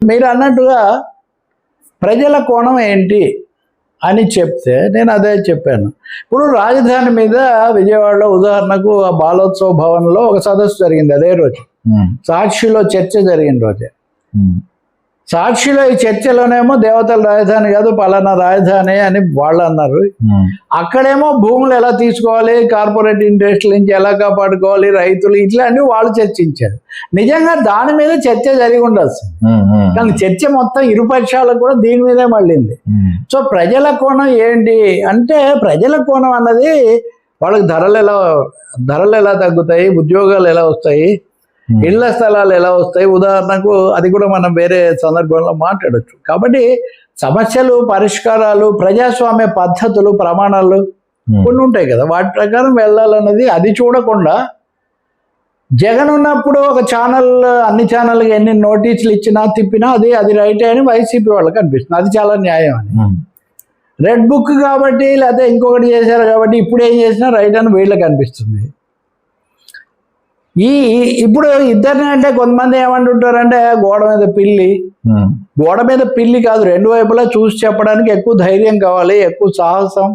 మీరు అన్నట్టుగా ప్రజల కోణం ఏంటి అని చెప్తే నేను అదే చెప్పాను. ఇప్పుడు రాజధాని మీద విజయవాడలో ఉదాహరణకు ఆ బాలోత్సవ భవన్లో ఒక సదస్సు జరిగింది అదే రోజు. సాక్షిలో చర్చ జరిగిన రోజే. సాక్షిలో ఈ చర్చలోనేమో దేవతల రాజధాని కాదు పలానా రాజధాని అని వాళ్ళు అన్నారు. అక్కడేమో భూములు ఎలా తీసుకోవాలి, కార్పొరేట్ ఇంట్రెస్ట్ల నుంచి ఎలా కాపాడుకోవాలి, రైతులు ఇట్లా అన్ని వాళ్ళు చర్చించారు. నిజంగా దాని మీద చర్చ జరిగి ఉండాల్సింది, కానీ చర్చ మొత్తం ఇరుపక్షాలకు కూడా దీని మీదే మళ్ళింది. సో ప్రజల కోణం ఏంటి అంటే, ప్రజల కోణం అన్నది వాళ్ళకి ధరలు ఎలా తగ్గుతాయి, ఉద్యోగాలు ఎలా వస్తాయి, ఇళ్ల స్థలాలు ఎలా వస్తాయి, ఉదాహరణకు అది కూడా మనం వేరే సందర్భంలో మాట్లాడచ్చు. కాబట్టి సమస్యలు, పరిష్కారాలు, ప్రజాస్వామ్య పద్ధతులు, ప్రమాణాలు కొన్ని ఉంటాయి కదా, వాటి ప్రకారం వెళ్ళాలన్నది. అది చూడకుండా జగన్ ఉన్నప్పుడు ఒక ఛానల్ అన్ని ఛానల్కి ఎన్ని నోటీసులు ఇచ్చినా తిప్పినా అది రైట్ అని వైసీపీ వాళ్ళకి అనిపిస్తుంది. అది చాలా న్యాయం అని. రెడ్ బుక్ కాబట్టి లేకపోతే ఇంకొకటి చేశారు కాబట్టి ఇప్పుడు ఏం చేసినా రైట్ అని వీళ్ళకి అనిపిస్తుంది. ఇప్పుడు ఇద్దరిని అంటే కొంతమంది ఏమంటుంటారంటే గోడ మీద పిల్లి కాదు, రెండు వైపులా చూసి చెప్పడానికి ఎక్కువ ధైర్యం కావాలి, ఎక్కువ సాహసం